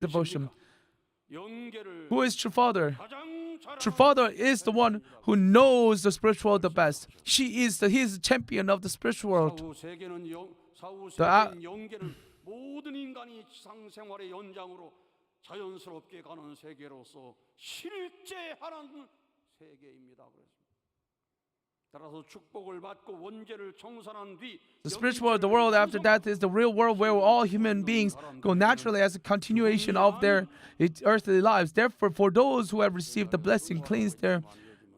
devotion. Who is true father? True father is the one who knows the spiritual world the best. He is the champion of the spiritual world. 모든 인간이 지상생활의 연장으로 자연스럽게 가는 세계로서 실제하는 세계입니다. 따라서 축복을 받고 원죄를 청산한 뒤 The spiritual world, the world after death, is the real world where all human beings go naturally as a continuation of their earthly lives. Therefore, for those who have received the blessing, cleansed their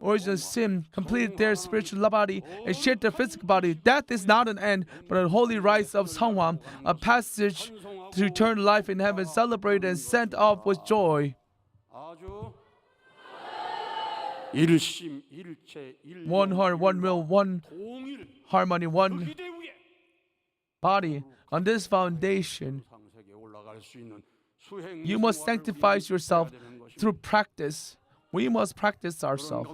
original sin, completed their spiritual body, and shared their physical body, death is not an end, but a holy rise of Cheonshim, a passage to eternal life in heaven, celebrated and sent off with joy. One heart, one will, one harmony, one body. On this foundation, you must sanctify yourself through practice. We must practice ourselves.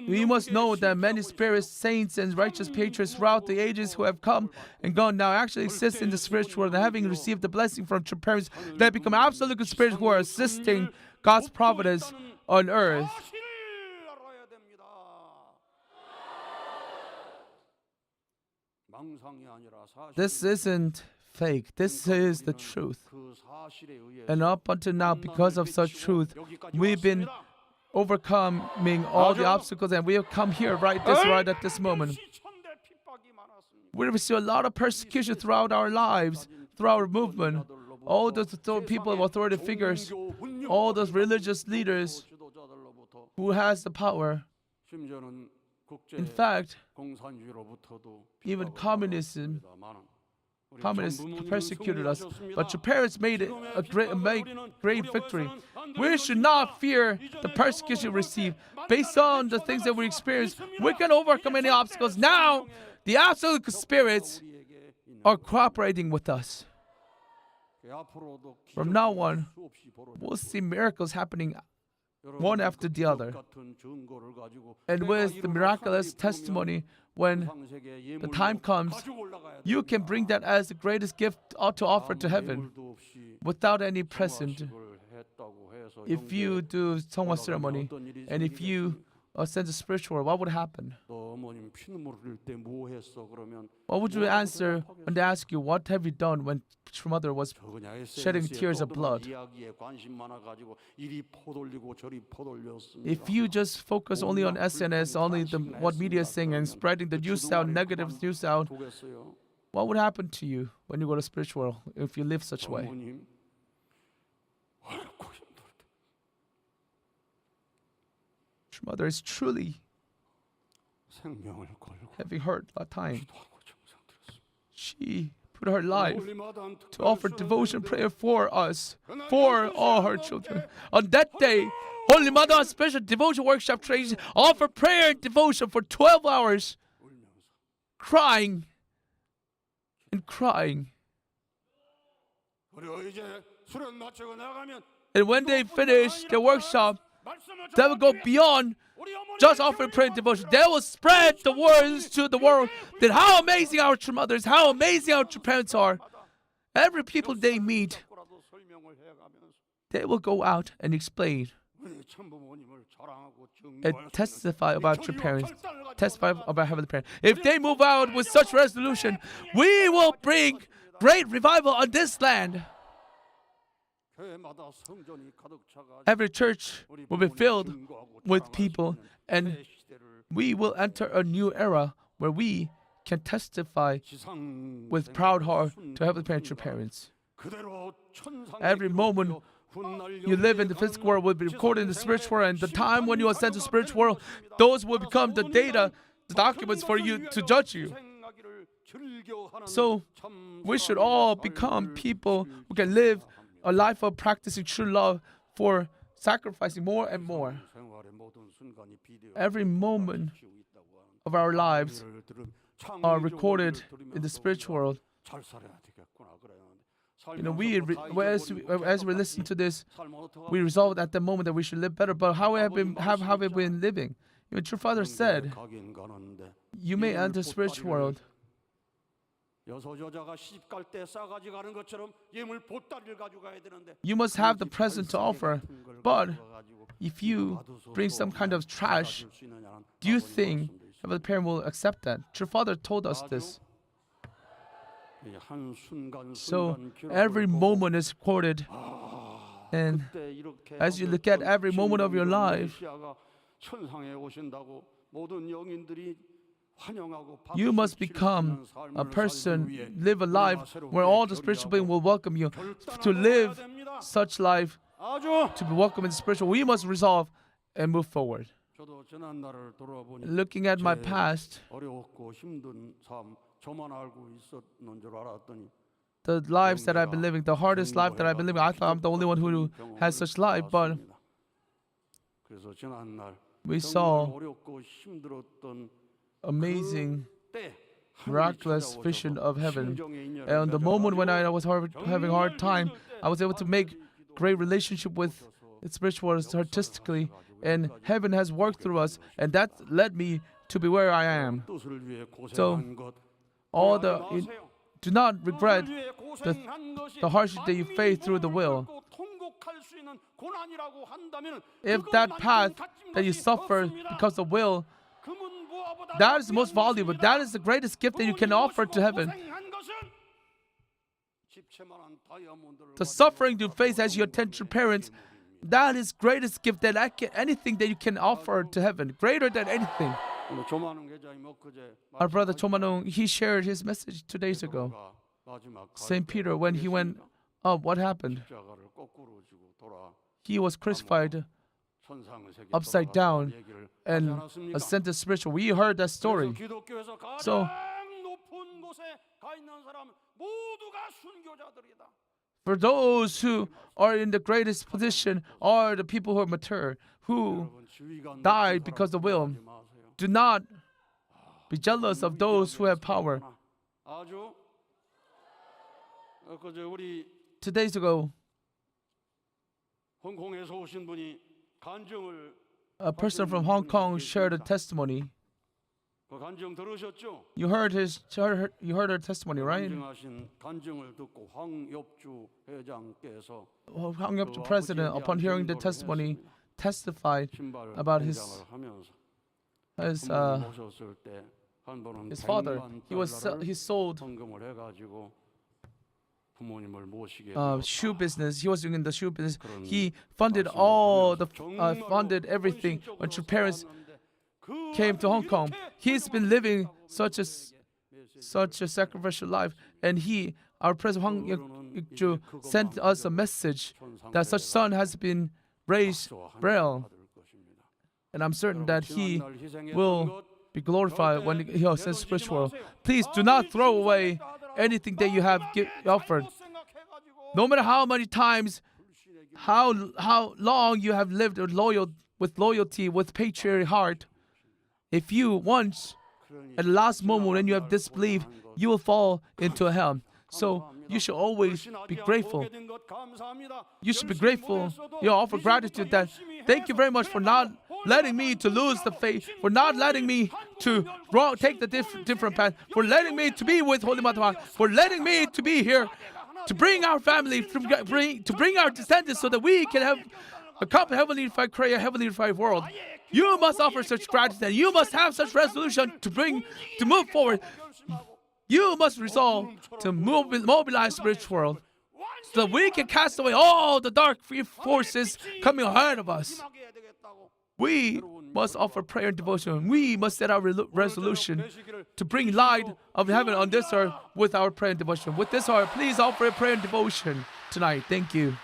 We must know that many spirits, saints, and righteous patriots throughout the ages who have come and gone now actually exist in the spiritual world, and having received the blessing from true parents, they become absolute spirits who are assisting God's providence on earth. This isn't fake. This is the truth. And up until now, because of such truth, we've been overcoming all the obstacles, and we have come here right at this moment. We receive a lot of persecution throughout our lives, through our movement. All those people of authority figures, all those religious leaders who has the power. In fact, even communists persecuted us, but your parents made it a great victory. We should not fear the persecution we receive. Based on the things that we experience, we can overcome any obstacles. Now, the absolute spirits are cooperating with us. From now on, we'll see miracles happening one after the other. And with the miraculous testimony, when the time comes, you can bring that as the greatest gift to offer to heaven without any present. If you do Cheonshim ceremony and if you ascend to spiritual world, what would happen? What would you answer when they ask you, what have you done when your mother was shedding tears of blood? If you just focus only on SNS, only what media is saying and spreading the news out, negative news out, what would happen to you when you go to spiritual world if you live such a way? Your mother is truly having hurt a time. She put her life to offer devotion prayer for us, for all her children. On that day, Holy Mother on special devotion workshop training offer prayer and devotion for 12 hours, crying and crying. And when they finish the workshop, they will go beyond just offering prayer and devotion. They will spread the words to the world that how amazing our true mothers, how amazing our true parents are. Every people they meet, they will go out and explain and testify about true parents, testify about heavenly parents. If they move out with such resolution, we will bring great revival on this land. Every church will be filled with people, and we will enter a new era where we can testify with proud heart to heavenly parents, true parents. Every moment you live in the physical world will be recorded in the spiritual world, and the time when you ascend to the spiritual world, those will become the data, the documents for you to judge you. So we should all become people who can live a life of practicing true love, for sacrificing more and more. Every moment of our lives are recorded in the spiritual world. You know, as we listen to this, we resolve at the moment that we should live better. But how have we been living? Your true father said, "You may enter spiritual world 여소여자가 시집갈 때 싸가지 가는 것처럼 예물 보따리를 가지고 가야 되는데 You must have the present to offer. But if you bring some kind of trash, do you think Heavenly Parent will accept that? Your Father told us this. So every moment is quoted. And as you look at every moment of your life, you must become a person, live a life where all the spiritual beings will welcome you. To live such life, to be welcome in the spiritual, we must resolve and move forward. Looking at my past, the lives that I've been living, the hardest life that I've been living, I thought I'm the only one who has such life, but we saw amazing, miraculous vision of heaven. And the moment when I was having a hard time, I was able to make great relationship with the spiritual world artistically, and heaven has worked through us, and that led me to be where I am. So, do not regret the hardship that you face through the will. If that path that you suffer because of will, that is the most valuable. That is the greatest gift that you can offer to heaven. The suffering you face as you attend your parents, that is greatest gift that anything that you can offer to heaven, greater than anything. Our brother Chomanung, he shared his message 2 days ago. St. Peter, when he went up, what happened? He was crucified upside down and ascended spiritual. We heard that story. So, for those who are in the greatest position are the people who are mature, who died because of will. Do not be jealous of those who have power. 2 days ago, a person from Hong Kong shared a testimony. You heard her testimony, right? Hwang Yeop-ju president, upon hearing the testimony, testified about his father. He sold shoe business. He was doing the shoe business. He funded funded everything when your parents came to Hong Kong. He's been living such a sacrificial life, and our president Hwang Yeop-ju sent us a message that such son has been raised well, and I'm certain that he will be glorified when he ascends spiritual. Please do not throw away anything that you have offered. No matter how many times, how long you have lived with loyalty, with patriotic heart, if you once, at the last moment when you have disbelief, you will fall into hell. So you should always be grateful. You should be grateful. You offer gratitude that thank you very much for not letting me to lose the faith, for not letting me to take the different path, for letting me to be with Holy Mother, for letting me to be here, to bring our family, to bring our descendants so that we can have a heavenly unified, create a heavenly unified world. You must offer such gratitude. You must have such resolution to move forward. You must resolve to mobilize the spiritual world so that we can cast away all the dark forces coming ahead of us. We must offer prayer and devotion. We must set our resolution to bring light of heaven on this earth with our prayer and devotion. With this heart, please offer a prayer and devotion tonight. Thank you.